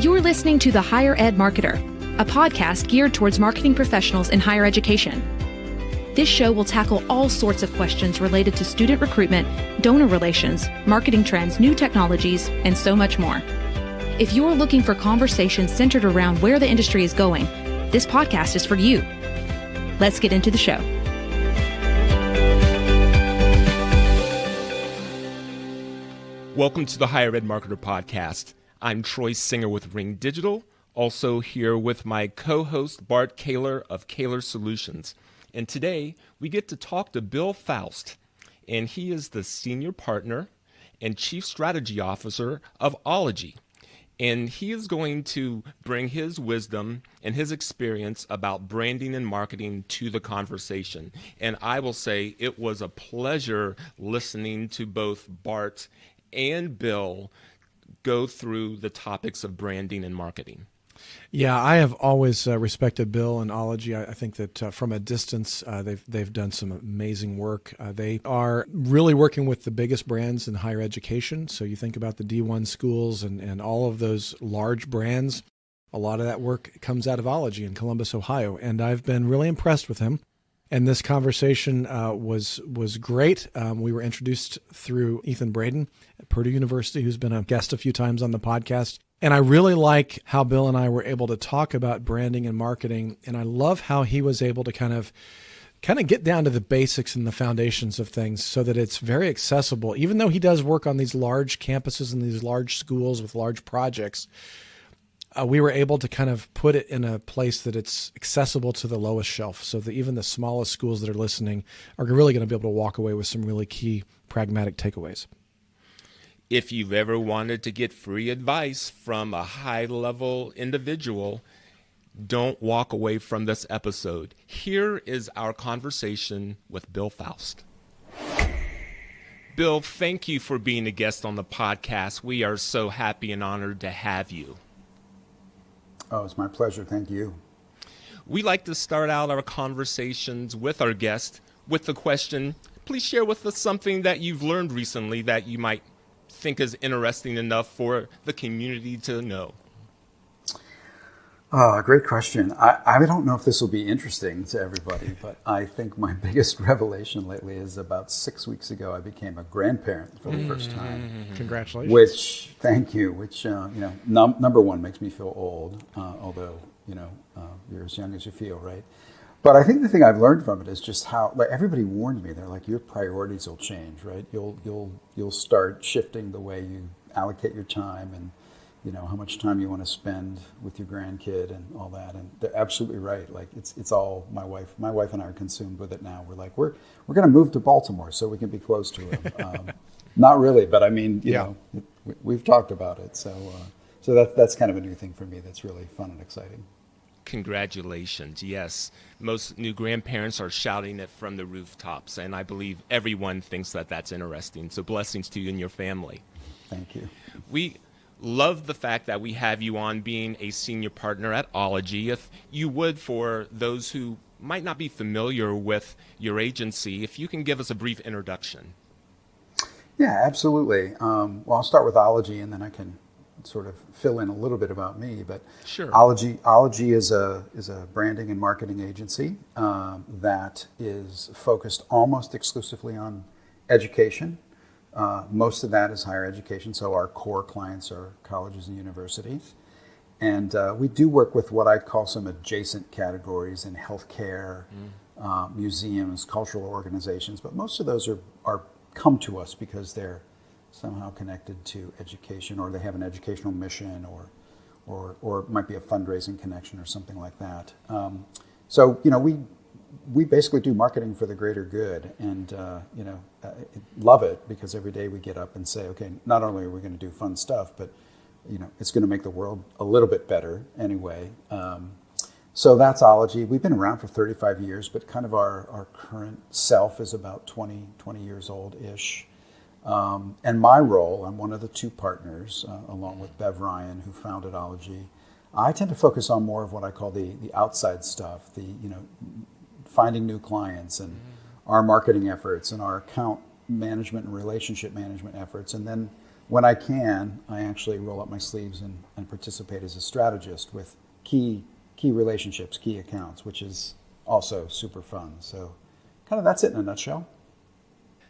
You're listening to The Higher Ed Marketer, a podcast geared towards marketing professionals in higher education. This show will tackle all sorts of questions related to student recruitment, donor relations, marketing trends, new technologies, and so much more. If you're looking for conversations centered around where the industry is going, this podcast is for you. Let's get into the show. Welcome to the Higher Ed Marketer Podcast. I'm Troy Singer with Ring Digital, also here with my co-host Bart Kaler of Kaler Solutions. And today we get to talk to Bill Faust, and he is the Senior Partner and Chief Strategy Officer of Ologie. And he is going to bring his wisdom and his experience about branding and marketing to the conversation. And I will say it was a pleasure listening to both Bart and Bill go through the topics of branding and marketing. Yeah, I have always respected Bill and Ologie. I think that from a distance, they've done some amazing work. They are really working with the biggest brands in higher education. So you think about the D1 schools and all of those large brands. A lot of that work comes out of Ologie in Columbus, Ohio, and I've been really impressed with him. And this conversation was great. We were introduced through Ethan Braden at Purdue University, who's been a guest a few times on the podcast. And I really like how Bill and I were able to talk about branding and marketing. And I love how he was able to kind of get down to the basics and the foundations of things so that it's very accessible. Even though he does work on these large campuses and these large schools with large projects, we were able to kind of put it in a place that it's accessible to the lowest shelf so that even the smallest schools that are listening are really going to be able to walk away with some really key pragmatic takeaways. If you've ever wanted to get free advice from a high-level individual, don't walk away from this episode. Here is our conversation with Bill Faust. Bill, thank you for being a guest on the podcast. We are so happy and honored to have you. Oh, it's my pleasure. Thank you. We like to start out our conversations with our guest with the question, please share with us something that you've learned recently that you might think is interesting enough for the community to know. Great question. I don't know if this will be interesting to everybody, but I think my biggest revelation lately is about 6 weeks ago, I became a grandparent for the first time. Congratulations. Thank you, which, number one makes me feel old, although, you're as young as you feel, right? But I think the thing I've learned from it is just how, like, everybody warned me. They're like, your priorities will change, right? You'll start shifting the way you allocate your time and how much time you want to spend with your grandkid and all that. And they're absolutely right. Like it's all my wife and I are consumed with it now. We're like, we're going to move to Baltimore so we can be close to him. Not really, but I mean, we've talked about it. So that's kind of a new thing for me. That's really fun and exciting. Congratulations. Yes. Most new grandparents are shouting it from the rooftops. And I believe everyone thinks that that's interesting. So blessings to you and your family. Thank you. We love the fact that we have you on being a senior partner at Ologie. If you would, for those who might not be familiar with your agency, if you can give us a brief introduction. Yeah, absolutely. Well, I'll start with Ologie and then I can sort of fill in a little bit about me. But sure. Ologie is a branding and marketing agency that is focused almost exclusively on education. Most of that is higher education, so our core clients are colleges and universities. And we do work with what I'd call some adjacent categories in healthcare, museums, cultural organizations, but most of those are come to us because they're somehow connected to education, or they have an educational mission, or it might be a fundraising connection or something like that. So we basically do marketing for the greater good, and love it because every day we get up and say, okay, not only are we going to do fun stuff, but it's going to make the world a little bit better anyway. So that's Ologie. We've been around for 35 years, but kind of our current self is about 20 years old-ish. And my role, I'm one of the two partners, along with Bev Ryan, who founded Ologie. I tend to focus on more of what I call the outside stuff, finding new clients and our marketing efforts and our account management and relationship management efforts. And then when I can, I actually roll up my sleeves and participate as a strategist with key relationships, key accounts, which is also super fun. So kind of that's it in a nutshell.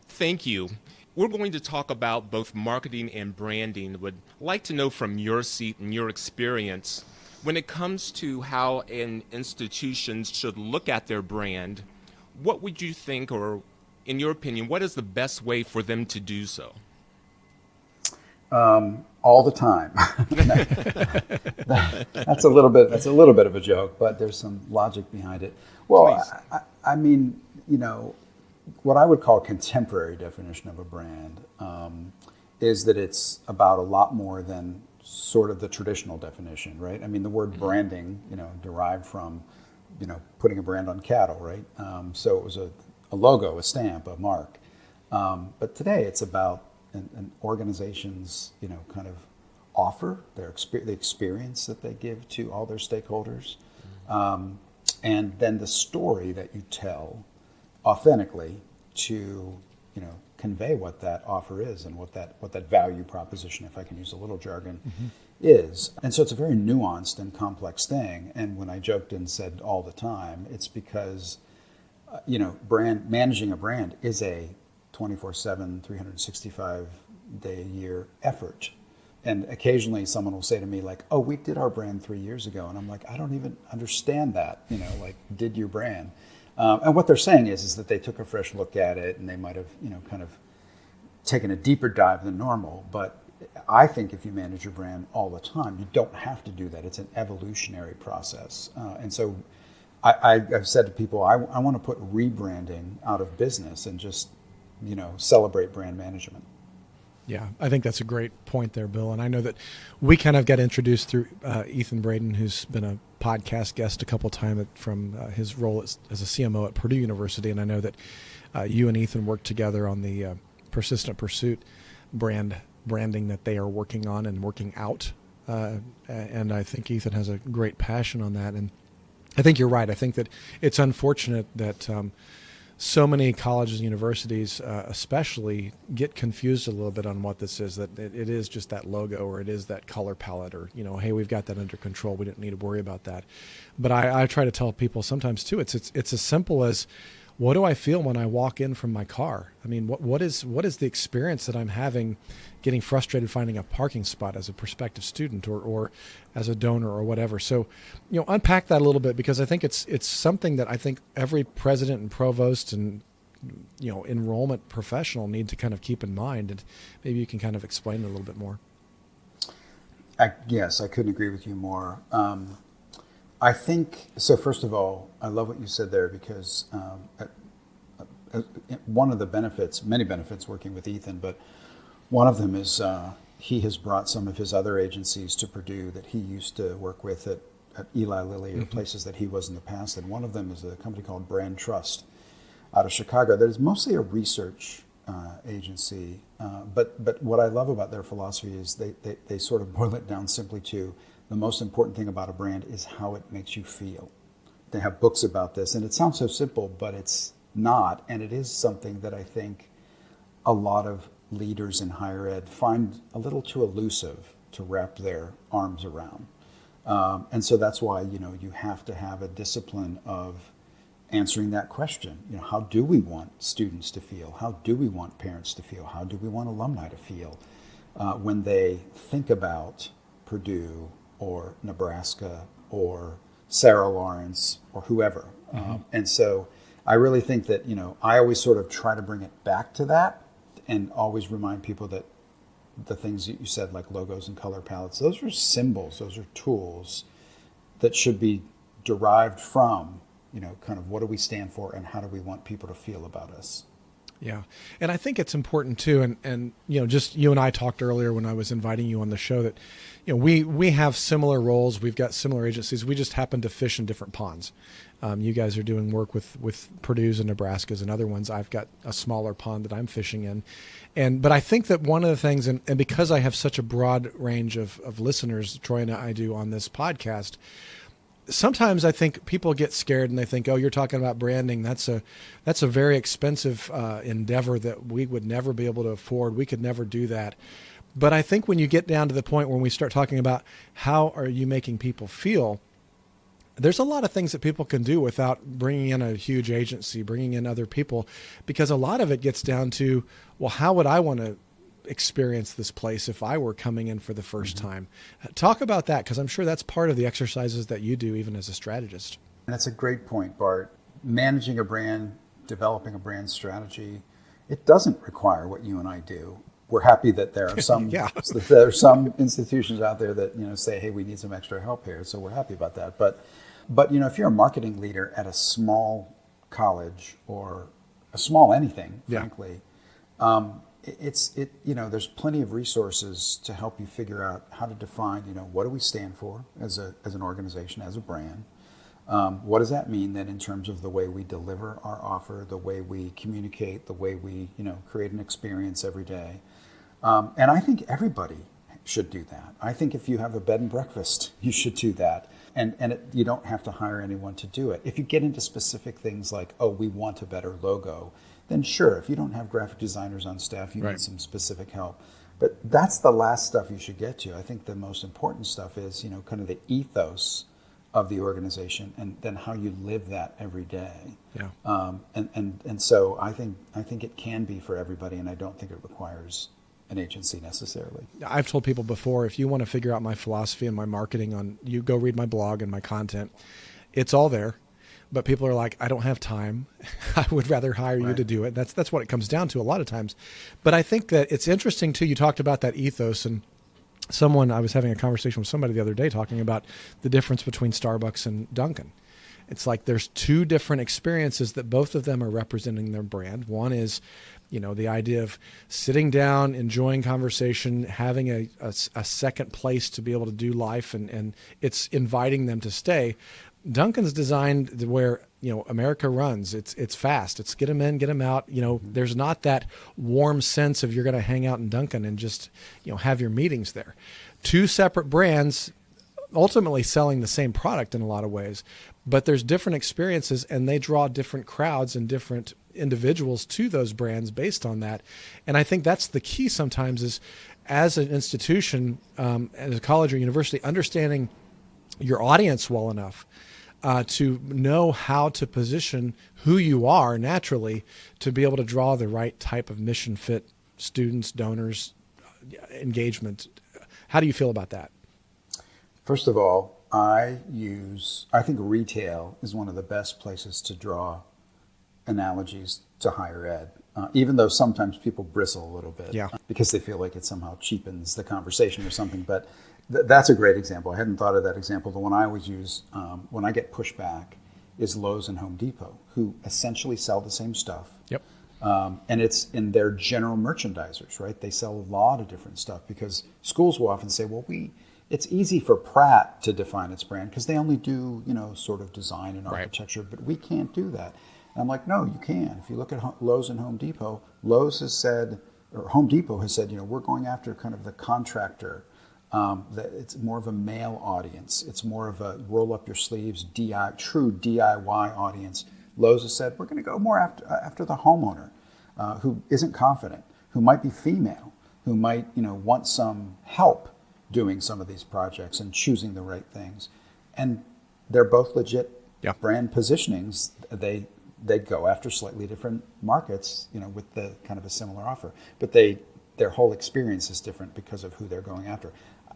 Thank you. We're going to talk about both marketing and branding. Would like to know from your seat and your experience, when it comes to how an institution should look at their brand, what would you think, or in your opinion, what is the best way for them to do so? All the time. That's a little bit of a joke, but there's some logic behind it. Well, I mean, what I would call a contemporary definition of a brand is that it's about a lot more than sort of the traditional definition, right? I mean, the word branding, derived from, putting a brand on cattle, right? So it was a logo, a stamp, a mark. But today it's about an organization's, kind of offer, the experience that they give to all their stakeholders, and then the story that you tell authentically to, convey what that offer is and what that value proposition, if I can use a little jargon, is. And so it's a very nuanced and complex thing. And when I joked and said all the time, it's because, managing a brand is a 24/7, 365-day-a-year effort. And occasionally someone will say to me like, oh, we did our brand 3 years ago. And I'm like, I don't even understand that, did your brand. And what they're saying is that they took a fresh look at it and they might have, kind of taken a deeper dive than normal. But I think if you manage your brand all the time, you don't have to do that. It's an evolutionary process. And so I've said to people, I want to put rebranding out of business and just, celebrate brand management. Yeah, I think that's a great point there, Bill. And I know that we kind of got introduced through Ethan Braden, who's been a podcast guest a couple of times from his role as a CMO at Purdue University. And I know that you and Ethan worked together on the Persistent Pursuit branding that they are working on and working out. And I think Ethan has a great passion on that. And I think you're right. I think that it's unfortunate that so many colleges and universities especially get confused a little bit on what this is, that it is just that logo or it is that color palette or, hey, we've got that under control. We don't need to worry about that. But I try to tell people sometimes too, it's as simple as, what do I feel when I walk in from my car? I mean, what is the experience that I'm having getting frustrated finding a parking spot as a prospective student or as a donor or whatever? So, unpack that a little bit, because I think it's something that I think every president and provost and, enrollment professional need to kind of keep in mind. And maybe you can kind of explain it a little bit more. Yes, I couldn't agree with you more. I think, so first of all, I love what you said there, because one of the benefits, many benefits working with Ethan, but one of them is he has brought some of his other agencies to Purdue that he used to work with at Eli Lilly or places that he was in the past. And one of them is a company called Brand Trust out of Chicago that is mostly a research agency. But what I love about their philosophy is they sort of boil it down simply to, the most important thing about a brand is how it makes you feel. They have books about this, and it sounds so simple, but it's not. And it is something that I think a lot of leaders in higher ed find a little too elusive to wrap their arms around. And so that's why, you have to have a discipline of answering that question. How do we want students to feel? How do we want parents to feel? How do we want alumni to feel when they think about Purdue or Nebraska or Sarah Lawrence or whoever? And so I really think that, I always sort of try to bring it back to that and always remind people that the things that you said, like logos and color palettes, those are symbols, those are tools that should be derived from, kind of what do we stand for and how do we want people to feel about us. Yeah. And I think it's important too. And just you and I talked earlier when I was inviting you on the show that, we have similar roles. We've got similar agencies. We just happen to fish in different ponds. You guys are doing work with Purdue's and Nebraska's and other ones. I've got a smaller pond that I'm fishing in. But I think that one of the things, and because I have such a broad range of listeners, Troy and I do on this podcast, sometimes I think people get scared and they think, oh, you're talking about branding. That's a very expensive endeavor that we would never be able to afford. We could never do that. But I think when you get down to the point when we start talking about how are you making people feel, there's a lot of things that people can do without bringing in a huge agency, bringing in other people, because a lot of it gets down to, well, how would I want to experience this place if I were coming in for the first time? Talk about that, because I'm sure that's part of the exercises that you do even as a strategist. That's a great point, Bart. Managing a brand, developing a brand strategy, it doesn't require what you and I do. We're happy that there are some there are some institutions out there that say, hey, we need some extra help here, so we're happy about that. But if you're a marketing leader at a small college or a small anything, frankly, there's plenty of resources to help you figure out how to define, what do we stand for as an organization, as a brand. What does that mean then in terms of the way we deliver our offer, the way we communicate, the way we, create an experience every day? And I think everybody should do that. I think if you have a bed and breakfast, you should do that. And you don't have to hire anyone to do it. If you get into specific things like, oh, we want a better logo, then sure, if you don't have graphic designers on staff, you need some specific help. But that's the last stuff you should get to. I think the most important stuff is, kind of the ethos of the organization and then how you live that every day. And so I think it can be for everybody, and I don't think it requires an agency necessarily. I've told people before, if you want to figure out my philosophy and my marketing you go read my blog and my content. It's all there. But people are like, I don't have time. I would rather hire you to do it. That's what it comes down to a lot of times. But I think that it's interesting too. You talked about that ethos, and I was having a conversation with somebody the other day talking about the difference between Starbucks and Dunkin'. It's like there's two different experiences that both of them are representing their brand. One is, the idea of sitting down, enjoying conversation, having a second place to be able to do life, and it's inviting them to stay. Dunkin's designed where, America runs. It's fast. It's get them in, get them out. There's not that warm sense of you're going to hang out in Dunkin' and just, have your meetings there. Two separate brands ultimately selling the same product in a lot of ways, but there's different experiences, and they draw different crowds and different individuals to those brands based on that. And I think that's the key sometimes is, as an institution, as a college or university, understanding your audience well enough to know how to position who you are naturally to be able to draw the right type of mission fit students, donors, engagement. How do you feel about that? First of all, I think retail is one of the best places to draw analogies to higher ed, even though sometimes people bristle a little bit because they feel like it somehow cheapens the conversation or something. But that's a great example. I hadn't thought of that example. The one I always use when I get pushback is Lowe's and Home Depot, who essentially sell the same stuff. And it's in their general merchandisers, right? They sell a lot of different stuff because schools will often say, well, it's easy for Pratt to define its brand because they only do, sort of design and architecture, but we can't do that. And I'm like, no, you can. If you look at Lowe's and Home Depot, Home Depot has said, we're going after kind of the contractor. That it's more of a male audience. It's more of a roll up your sleeves, true DIY audience. Lowe's has said, we're going to go more after the homeowner who isn't confident, who might be female, who might want some help doing some of these projects and choosing the right things. And they're both legit brand positionings. They go after slightly different markets, with the kind of a similar offer. But their whole experience is different because of who they're going after.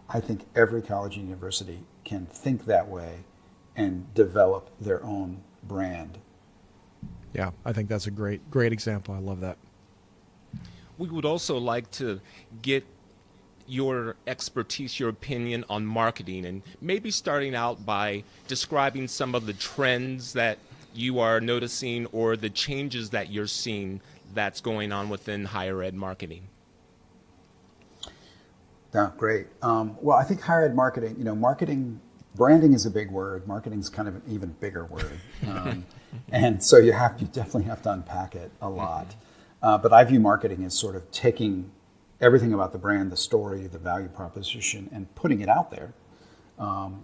I think every college and university can think that way and develop their own brand. Yeah, I think that's a great example. I love that. We would also like to get your expertise, your opinion on marketing, and maybe starting out by describing some of the trends that you are noticing or the changes that you're seeing that's going on within higher ed marketing. Yeah, great. Well, I think higher ed marketing, branding is a big word. Marketing is kind of an even bigger word. And so you definitely have to unpack it a lot. But I view marketing as sort of taking everything about the brand, the story, the value proposition, and putting it out there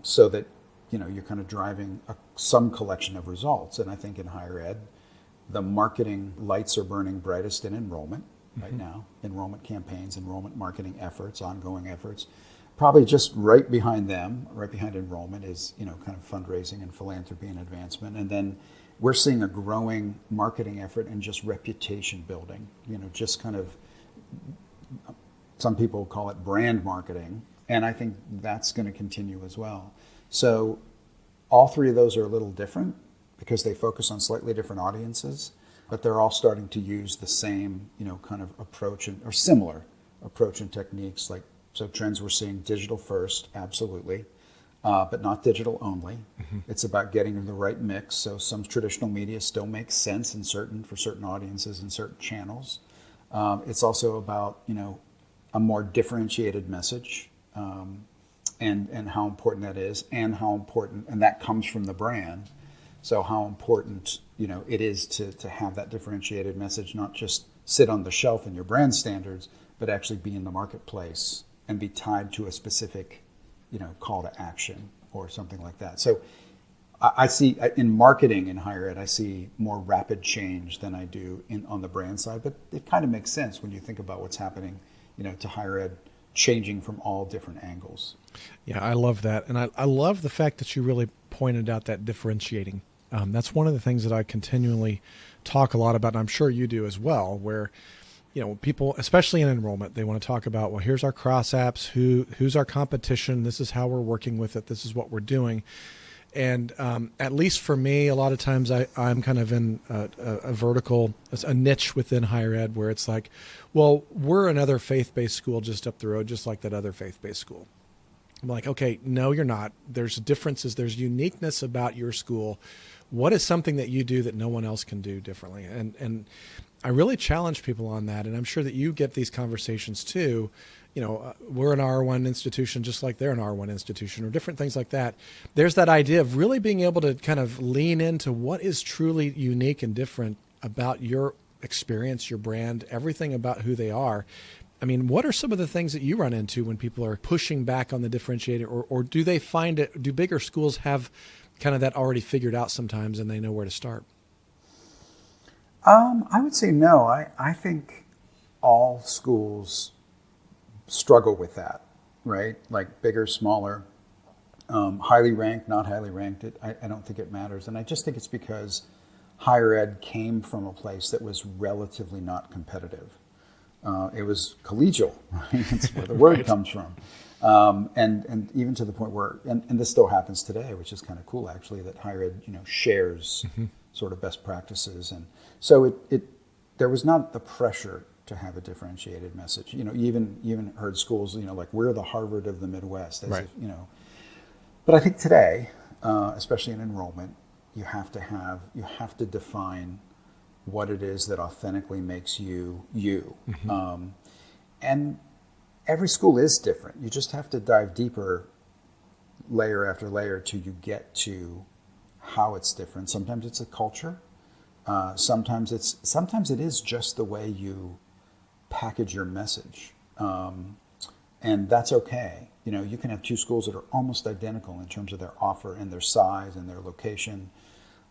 so that, you're kind of driving some collection of results. And I think in higher ed, the marketing lights are burning brightest in enrollment. right now. Enrollment campaigns, enrollment marketing efforts, ongoing efforts. Probably just right behind them, right behind enrollment is, kind of fundraising and philanthropy and advancement. And then we're seeing a growing marketing effort and just reputation building, just kind of, some people call it brand marketing. And I think that's going to continue as well. So all three of those are a little different because they focus on slightly different audiences, but they're all starting to use the same, kind of approach or similar approach and techniques. So trends we're seeing digital first, absolutely, but not digital only. Mm-hmm. It's about getting the right mix. So some traditional media still makes sense for certain audiences and certain channels. It's also about, a more differentiated message, and how important that is, and that comes from the brand. So how important, it is to have that differentiated message, not just sit on the shelf in your brand standards, but actually be in the marketplace and be tied to a specific, call to action or something like that. So I see in marketing in higher ed, I see more rapid change than I do on the brand side, but it kind of makes sense when you think about what's happening, to higher ed changing from all different angles. Yeah, I love that. And I love the fact that you really pointed out that differentiating. That's one of the things that I continually talk a lot about, and I'm sure you do as well, where people, especially in enrollment, they want to talk about, well, here's our cross apps, who's our competition, this is how we're working with it, this is what we're doing. And at least for me, a lot of times I'm kind of in a vertical, a niche within higher ed where it's like, well, we're another faith-based school just up the road, just like that other faith-based school. I'm like, okay, no, you're not. There's differences. There's uniqueness about your school. What is something that you do that no one else can do differently? And I really challenge people on that. And I'm sure that you get these conversations too. We're an R1 institution just like they're an R1 institution, or different things like that. There's that idea of really being able to kind of lean into what is truly unique and different about your experience, your brand, everything about who they are. I mean, what are some of the things that you run into when people are pushing back on the differentiator, or do they find it, do bigger schools have kind of that already figured out sometimes and they know where to start? I would say no. I think all schools struggle with that, right? Like bigger, smaller, highly ranked, not highly ranked. I don't think it matters. And I just think it's because higher ed came from a place that was relatively not competitive. It was collegial, right? That's where the word Right. comes from. And even to the point where, and this still happens today, which is kind of cool actually, that higher ed, shares sort of best practices. And so there was not the pressure to have a differentiated message. You even heard schools, like we're the Harvard of the Midwest, as Right. if. But I think today, especially in enrollment, you have to define what it is that authentically makes you. And every school is different. You just have to dive deeper, layer after layer, till you get to how it's different. Sometimes it's a culture. Sometimes it is just the way you package your message, and that's okay. You can have two schools that are almost identical in terms of their offer and their size and their location,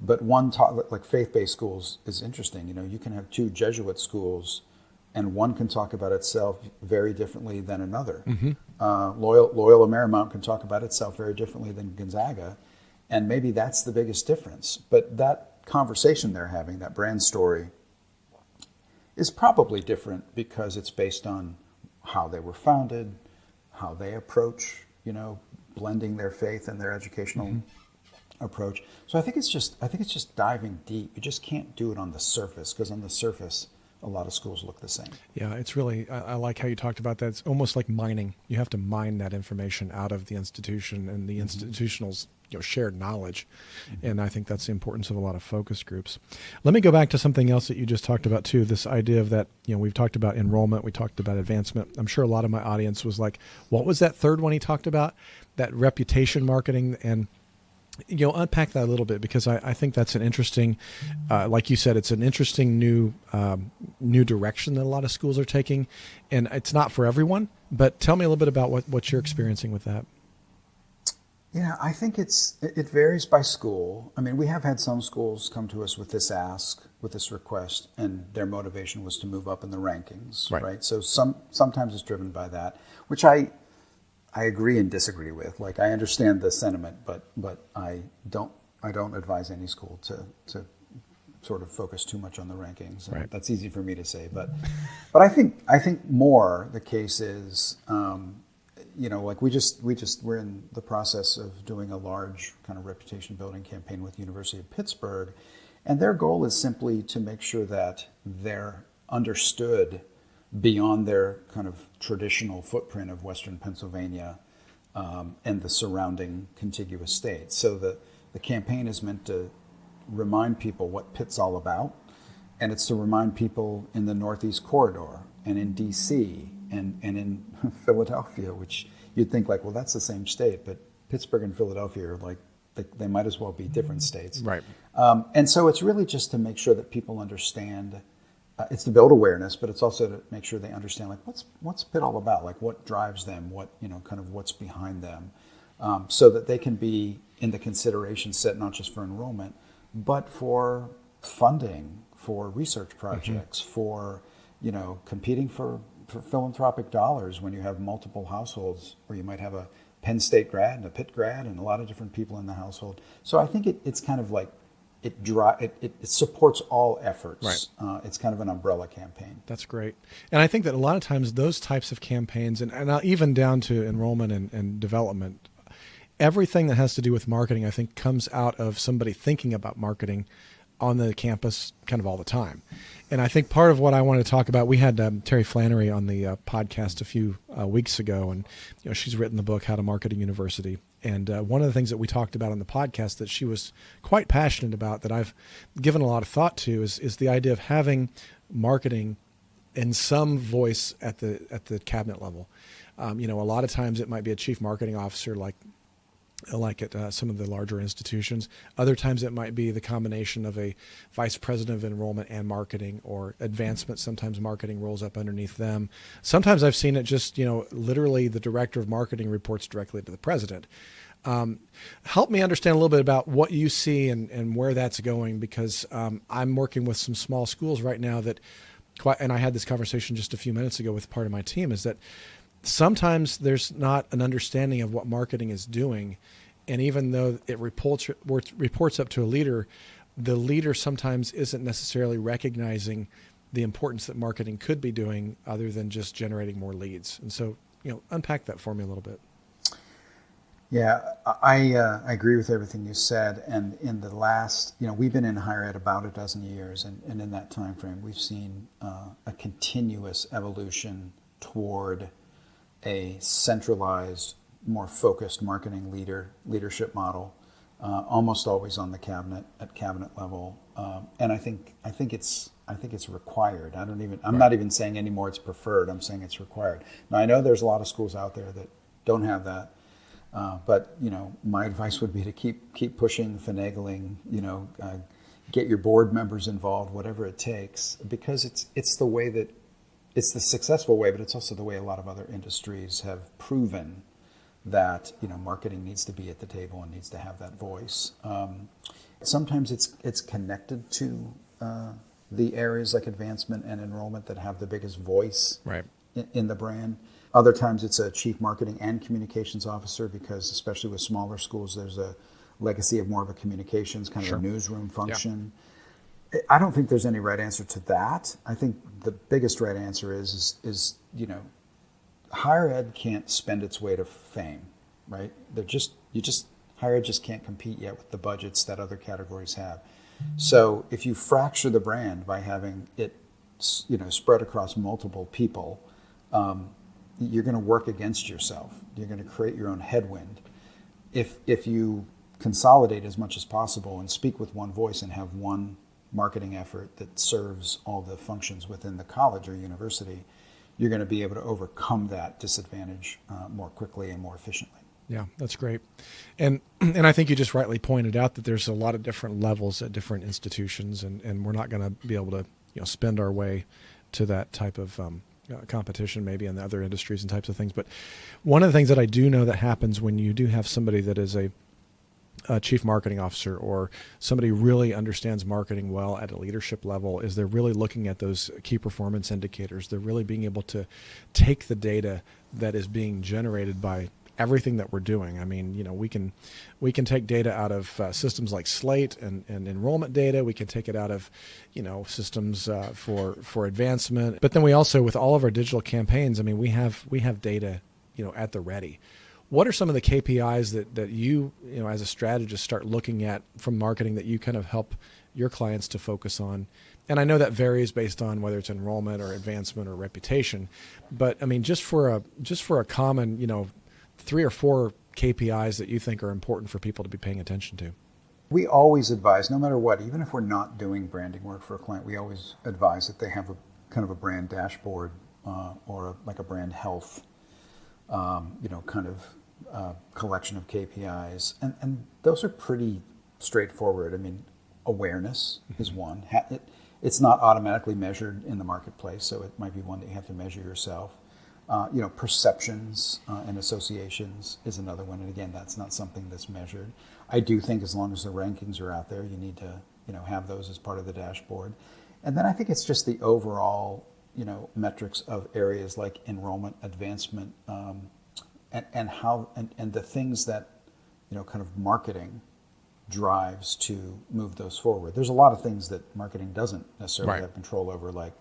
but one like faith-based schools is interesting. You can have two Jesuit schools, and one can talk about itself very differently than another. Loyola Marymount can talk about itself very differently than Gonzaga, and maybe that's the biggest difference. But that conversation they're having, that brand story, is probably different because it's based on how they were founded, how they approach, blending their faith and their educational approach. So I think it's just diving deep. You just can't do it on the surface, because on the surface, a lot of schools look the same. Yeah, it's really, I like how you talked about that. It's almost like mining. You have to mine that information out of the institution and the institutional's shared knowledge. And I think that's the importance of a lot of focus groups. Let me go back to something else that you just talked about too, this idea of that, we've talked about enrollment, we talked about advancement. I'm sure a lot of my audience was like, what was that third one he talked about? That reputation marketing. And unpack that a little bit, because I think that's an interesting, like you said, it's an interesting new direction that a lot of schools are taking, and it's not for everyone. But tell me a little bit about what you're experiencing with that. Yeah, I think it varies by school. I mean, we have had some schools come to us with this request, and their motivation was to move up in the rankings, right? So sometimes it's driven by that, which I agree and disagree with. Like, I understand the sentiment, but I don't advise any school to sort of focus too much on the rankings. And that's easy for me to say, but I think more the case is, like we're in the process of doing a large kind of reputation building campaign with University of Pittsburgh, and their goal is simply to make sure that they're understood beyond their kind of traditional footprint of Western Pennsylvania and the surrounding contiguous states. So the campaign is meant to remind people what Pitt's all about, and it's to remind people in the Northeast Corridor and in D.C. and in Philadelphia, which you'd think like, well, that's the same state, but Pittsburgh and Philadelphia are like, they might as well be different states. Right. And so it's really just to make sure that people understand. It's to build awareness, but it's also to make sure they understand, like, what's Pitt all about? Like, what drives them? What, kind of what's behind them, so that they can be in the consideration set, not just for enrollment, but for funding, for research projects, for, competing for philanthropic dollars when you have multiple households where you might have a Penn State grad and a Pitt grad and a lot of different people in the household. So I think it's kind of like, it supports all efforts. Right. It's kind of an umbrella campaign. That's great. And I think that a lot of times those types of campaigns, and even down to enrollment and development, everything that has to do with marketing, I think, comes out of somebody thinking about marketing on the campus kind of all the time. And I think part of what I wanted to talk about, we had Terry Flannery on the podcast a few weeks ago, and she's written the book, How to Market a University. And one of the things that we talked about on the podcast that she was quite passionate about, that I've given a lot of thought to, is the idea of having marketing in some voice at the cabinet level. A lot of times it might be a chief marketing officer, like at some of the larger institutions. Other times it might be the combination of a vice president of enrollment and marketing, or advancement. Sometimes marketing rolls up underneath them. Sometimes I've seen it just, literally the director of marketing reports directly to the president. Help me understand a little bit about what you see and where that's going, because I'm working with some small schools right now and I had this conversation just a few minutes ago with part of my team, is that sometimes there's not an understanding of what marketing is doing. And even though it reports up to a leader, the leader sometimes isn't necessarily recognizing the importance that marketing could be doing, other than just generating more leads. And so, unpack that for me a little bit. Yeah, I agree with everything you said. And in the last, we've been in higher ed about a dozen years. And in that time frame, we've seen a continuous evolution toward a centralized, more focused marketing leadership model, almost always on the cabinet level, and I think it's required. I'm not even saying anymore it's preferred. I'm saying it's required. Now, I know there's a lot of schools out there that don't have that, but my advice would be to keep pushing, finagling, get your board members involved, whatever it takes, because it's the way that. It's the successful way, but it's also the way a lot of other industries have proven that marketing needs to be at the table and needs to have that voice. Sometimes it's connected to the areas like advancement and enrollment that have the biggest voice in the brand. Other times it's a chief marketing and communications officer, because especially with smaller schools, there's a legacy of more of a communications kind of a newsroom function. Yeah. I don't think there's any right answer to that. I think the biggest right answer is higher ed can't spend its way to fame, right? Higher ed just can't compete yet with the budgets that other categories have. So if you fracture the brand by having it, spread across multiple people, you're going to work against yourself. You're going to create your own headwind. If you consolidate as much as possible and speak with one voice and have one marketing effort that serves all the functions within the college or university, you're going to be able to overcome that disadvantage more quickly and more efficiently. Yeah, that's great. And I think you just rightly pointed out that there's a lot of different levels at different institutions, and we're not going to be able to spend our way to that type of competition maybe in the other industries and types of things. But one of the things that I do know that happens when you do have somebody that is a chief marketing officer or somebody who really understands marketing well at a leadership level is they're really looking at those key performance indicators. They're really being able to take the data that is being generated by everything that we're doing. I mean, we can take data out of systems like Slate and enrollment data. We can take it out of, systems for advancement. But then we also, with all of our digital campaigns, I mean, we have data, at the ready. What are some of the KPIs that you, as a strategist, start looking at from marketing that you kind of help your clients to focus on? And I know that varies based on whether it's enrollment or advancement or reputation. But I mean, just for a common, 3 or 4 KPIs that you think are important for people to be paying attention to. We always advise, no matter what, even if we're not doing branding work for a client, we always advise that they have a kind of a brand dashboard or like a brand health, collection of KPIs. And those are pretty straightforward. I mean, awareness is one. It's not automatically measured in the marketplace, so it might be one that you have to measure yourself. Perceptions and associations is another one. And again, that's not something that's measured. I do think as long as the rankings are out there, you need to, have those as part of the dashboard. And then I think it's just the overall, metrics of areas like enrollment, advancement, and how, and the things that, kind of marketing drives to move those forward. There's a lot of things that marketing doesn't necessarily have control over, like,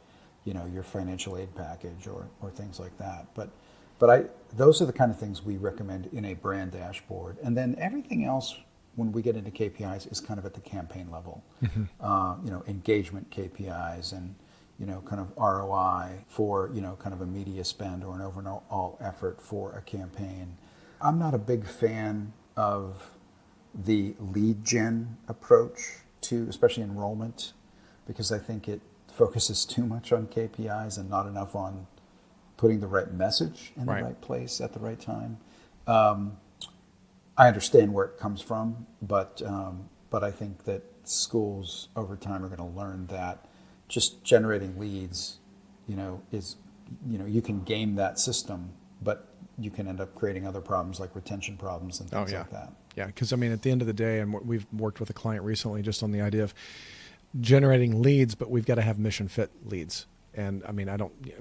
your financial aid package or things like that. But those are the kind of things we recommend in a brand dashboard. And then everything else, when we get into KPIs, is kind of at the campaign level. Engagement KPIs and, kind of ROI for, kind of a media spend or an overall effort for a campaign. I'm not a big fan of the lead gen approach to, especially enrollment, because I think it focuses too much on KPIs and not enough on putting the right message in the right place at the right time. I understand where it comes from, but I think that schools over time are going to learn that just generating leads, is, you can game that system, but you can end up creating other problems like retention problems and things like that. Yeah, because I mean, at the end of the day, and we've worked with a client recently just on the idea of generating leads, but we've got to have mission fit leads. And I mean,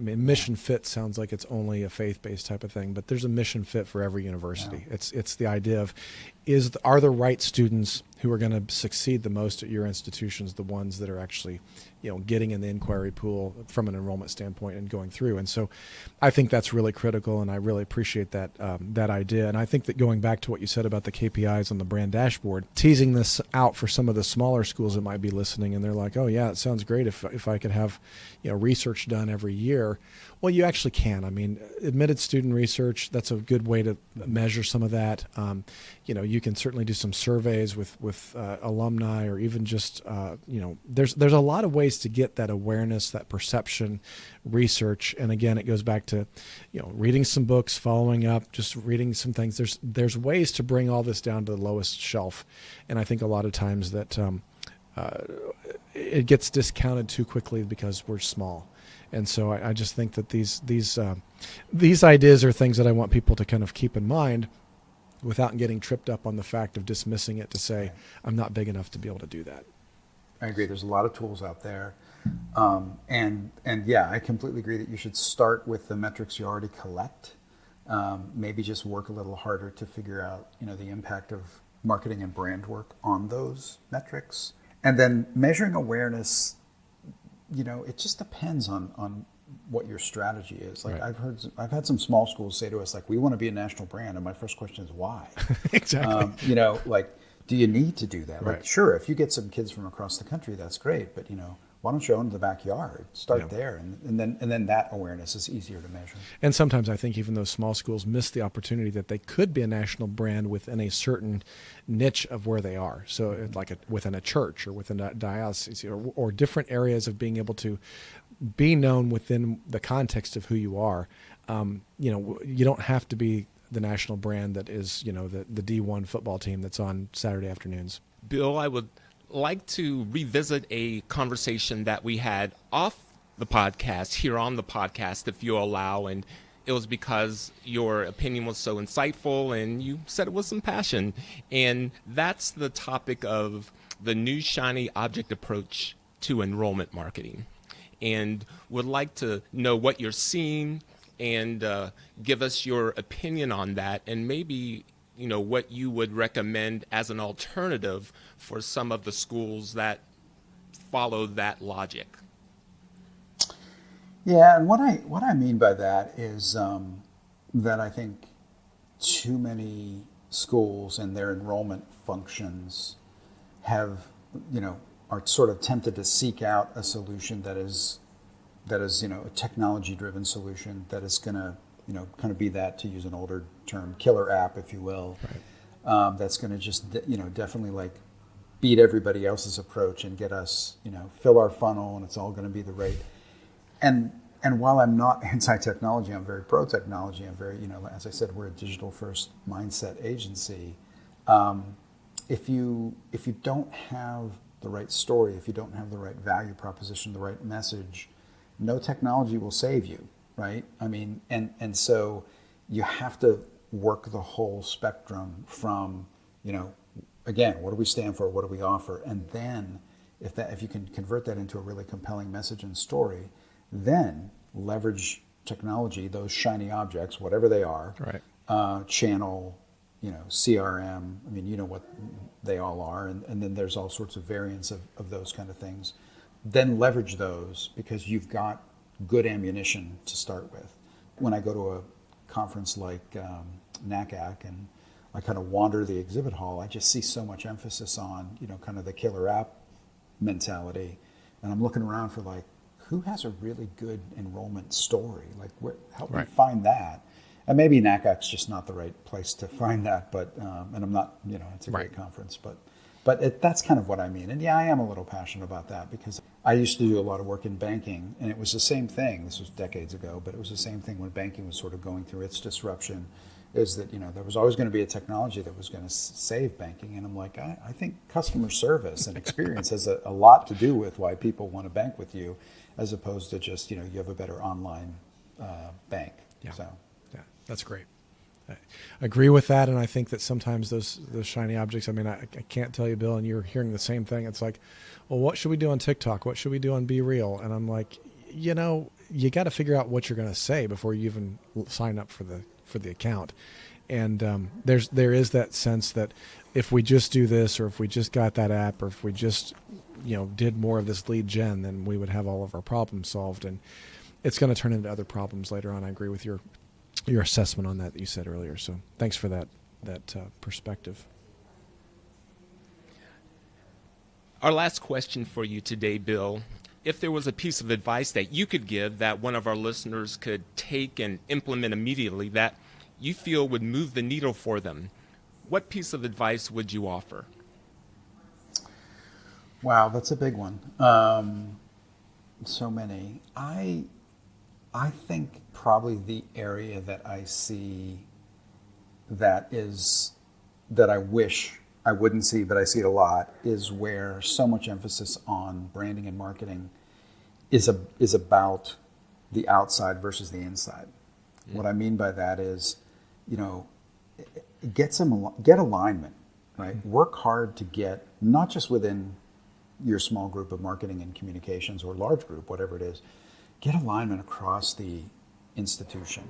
mission fit sounds like it's only a faith-based type of thing, but there's a mission fit for every university. Yeah. It's the idea of, are the right students who are going to succeed the most at your institutions the ones that are actually, getting in the inquiry pool from an enrollment standpoint and going through. And so I think that's really critical, and I really appreciate that that idea. And I think that going back to what you said about the KPIs on the brand dashboard, teasing this out for some of the smaller schools that might be listening, and they're like, oh yeah, it sounds great if I could have research done every year. Well, you actually can. I mean, admitted student research, that's a good way to measure some of that. You can certainly do some surveys with alumni, or even just, there's a lot of ways to get that awareness, that perception, research. And again, it goes back to, reading some books, following up, just reading some things. There's ways to bring all this down to the lowest shelf. And I think a lot of times that it gets discounted too quickly because we're small. And so I just think that these ideas are things that I want people to kind of keep in mind without getting tripped up on the fact of dismissing it to say, I'm not big enough to be able to do that. I agree. There's a lot of tools out there. And yeah, I completely agree that you should start with the metrics you already collect. Maybe just work a little harder to figure out, the impact of marketing and brand work on those metrics. And then measuring awareness, it just depends on what your strategy is. Like, I've had some small schools say to us, like, we want to be a national brand. And my first question is why? Exactly. Do you need to do that? Right. Like, sure, if you get some kids from across the country, that's great. But, why don't you own the backyard? Start there. And then that awareness is easier to measure. And sometimes I think even those small schools miss the opportunity that they could be a national brand within a certain niche of where they are. So like within a church or within a diocese or different areas of being able to be known within the context of who you are. You don't have to be the national brand that is, the D1 football team that's on Saturday afternoons. Bill, I would like to revisit a conversation that we had off the podcast here on the podcast, if you allow, and it was because your opinion was so insightful and you said it with some passion. And that's the topic of the new shiny object approach to enrollment marketing. And would like to know what you're seeing and give us your opinion on that, and maybe what you would recommend as an alternative for some of the schools that follow that logic. Yeah, and what I mean by that is that I think too many schools and their enrollment functions have, are sort of tempted to seek out a solution that is a technology-driven solution that is going to kind of be that, to use an older term, killer app, if you will. Right. That's going to just definitely like beat everybody else's approach and get us fill our funnel, and it's all going to be the right. And while I'm not anti-technology, I'm very pro-technology. I'm very as I said, we're a digital-first mindset agency. If you don't have the right story, if you don't have the right value proposition, the right message, no technology will save you, right? I mean, and so you have to work the whole spectrum from, again, what do we stand for? What do we offer? And then if you can convert that into a really compelling message and story, then leverage technology, those shiny objects, whatever they are, right. Channel, CRM, I mean, what they all are. And then there's all sorts of variants of those kind of things. Then leverage those because you've got good ammunition to start with. When I go to a conference like NACAC and I kind of wander the exhibit hall, I just see so much emphasis on, kind of the killer app mentality. And I'm looking around for like, who has a really good enrollment story? Like, help me find that. And maybe NACAC's just not the right place to find that, but, and I'm not, it's a great conference, but that's kind of what I mean. And yeah, I am a little passionate about that because I used to do a lot of work in banking, and it was the same thing. This was decades ago, but it was the same thing when banking was sort of going through its disruption, is that, there was always going to be a technology that was going to save banking. And I'm like, I think customer service and experience has a lot to do with why people want to bank with you, as opposed to just, you have a better online bank. Yeah. So. Yeah, that's great. I agree with that, and I think that sometimes those shiny objects, I mean, I can't tell you, Bill, and you're hearing the same thing. It's like, well, what should we do on TikTok? What should we do on Be Real? And I'm like, you got to figure out what you're going to say before you even sign up for the account. And there is that sense that if we just do this, or if we just got that app, or if we just did more of this lead gen, then we would have all of our problems solved. And it's going to turn into other problems later on. I agree with your assessment on that you said earlier. So thanks for that perspective. Our last question for you today, Bill. If there was a piece of advice that you could give that one of our listeners could take and implement immediately that you feel would move the needle for them, what piece of advice would you offer? Wow, that's a big one. So many. I think probably the area that I see that I wish I wouldn't see, but I see it a lot, is where so much emphasis on branding and marketing is about the outside versus the inside. Yeah. What I mean by that is, get alignment, right? Mm-hmm. Work hard to get, not just within your small group of marketing and communications or large group, whatever it is, get alignment across the institution,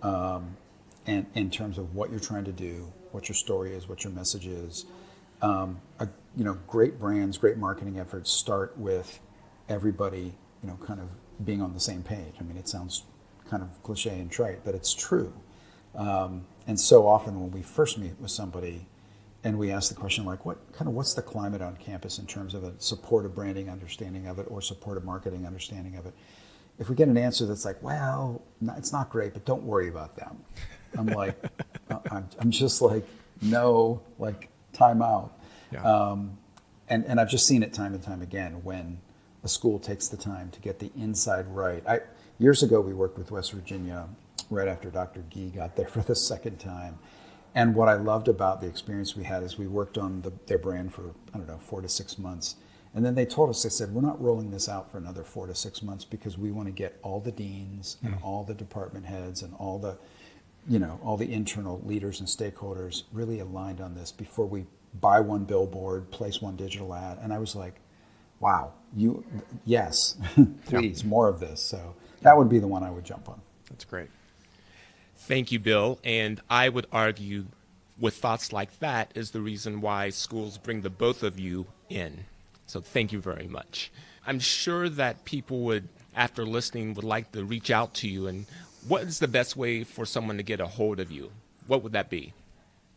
and in terms of what you're trying to do, what your story is, what your message is. Great brands, great marketing efforts start with everybody, kind of being on the same page. I mean, it sounds kind of cliche and trite, but it's true. And so often when we first meet with somebody and we ask the question like, what's the climate on campus in terms of a supportive branding understanding of it or supportive marketing understanding of it? If we get an answer that's like, well, it's not great, but don't worry about them. I'm like, I'm just like, no, like time out. Yeah. And I've just seen it time and time again when a school takes the time to get the inside right. Years ago, we worked with West Virginia right after Dr. Gee got there for the second time. And what I loved about the experience we had is we worked on their brand for, 4 to 6 months. And then they told us, they said, we're not rolling this out for another 4 to 6 months because we want to get all the deans and all the department heads and all the, all the internal leaders and stakeholders really aligned on this before we buy one billboard, place one digital ad. And I was like, wow, yes, please, more of this. So that would be the one I would jump on. That's great. Thank you, Bill. And I would argue with thoughts like that is the reason why schools bring the both of you in. So thank you very much. I'm sure that people would, after listening, would like to reach out to you. And what is the best way for someone to get a hold of you? What would that be?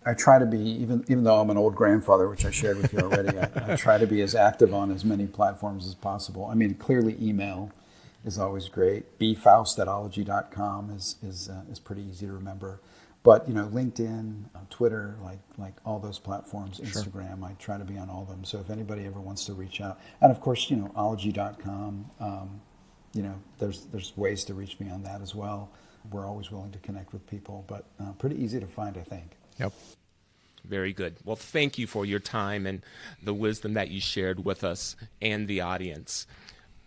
I try to be, even though I'm an old grandfather, which I shared with you already, I try to be as active on as many platforms as possible. I mean, clearly email is always great. bfaust@ologie.com is pretty easy to remember. But, LinkedIn, Twitter, like all those platforms, Instagram, I try to be on all of them. So if anybody ever wants to reach out, and of course, Ologie.com, there's ways to reach me on that as well. We're always willing to connect with people, but pretty easy to find, I think. Yep. Very good. Well, thank you for your time and the wisdom that you shared with us and the audience.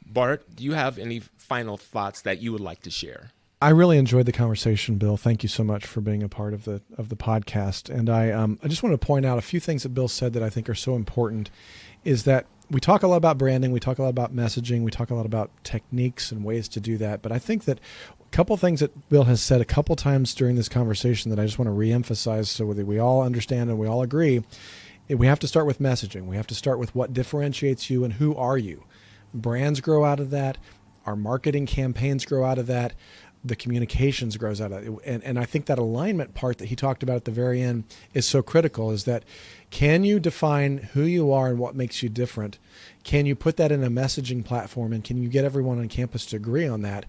Bart, do you have any final thoughts that you would like to share? I really enjoyed the conversation, Bill. Thank you so much for being a part of the podcast. And I just want to point out a few things that Bill said that I think are so important. Is that we talk a lot about branding, we talk a lot about messaging, we talk a lot about techniques and ways to do that. But I think that a couple things that Bill has said a couple times during this conversation that I just want to reemphasize so that we all understand and we all agree. We have to start with messaging. We have to start with what differentiates you and who are you. Brands grow out of that. Our marketing campaigns grow out of that. The communications grows out of it. And I think that alignment part that he talked about at the very end is so critical, is that can you define who you are and what makes you different? Can you put that in a messaging platform, and can you get everyone on campus to agree on that?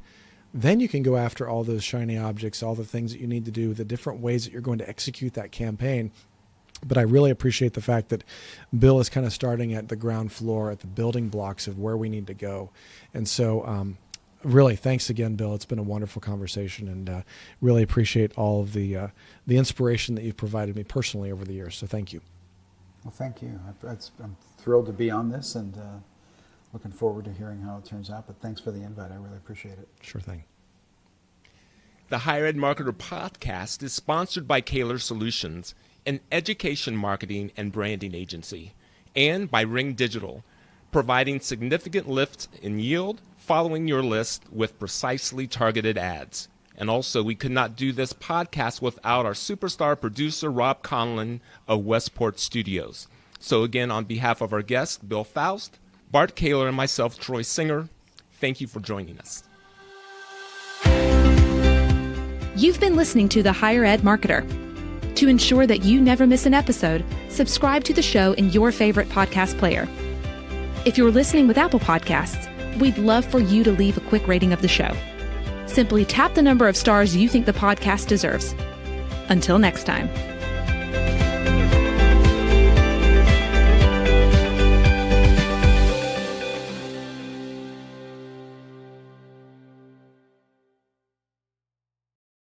Then you can go after all those shiny objects, all the things that you need to do, the different ways that you're going to execute that campaign. But I really appreciate the fact that Bill is kind of starting at the ground floor, at the building blocks of where we need to go. And so, really, thanks again, Bill. It's been a wonderful conversation, and really appreciate all of the inspiration that you've provided me personally over the years. So thank you. Well, thank you. I'm thrilled to be on this, and looking forward to hearing how it turns out. But thanks for the invite. I really appreciate it. Sure thing. The Higher Ed Marketer podcast is sponsored by Kaler Solutions, an education marketing and branding agency, and by Ring Digital, providing significant lift in yield following your list with precisely targeted ads. And also, we could not do this podcast without our superstar producer, Rob Conlon of Westport Studios. So again, on behalf of our guest, Bill Faust, Bart Kaler, and myself, Troy Singer, thank you for joining us. You've been listening to The Higher Ed Marketer. To ensure that you never miss an episode, subscribe to the show in your favorite podcast player. If you're listening with Apple Podcasts, we'd love for you to leave a quick rating of the show. Simply tap the number of stars you think the podcast deserves. Until next time.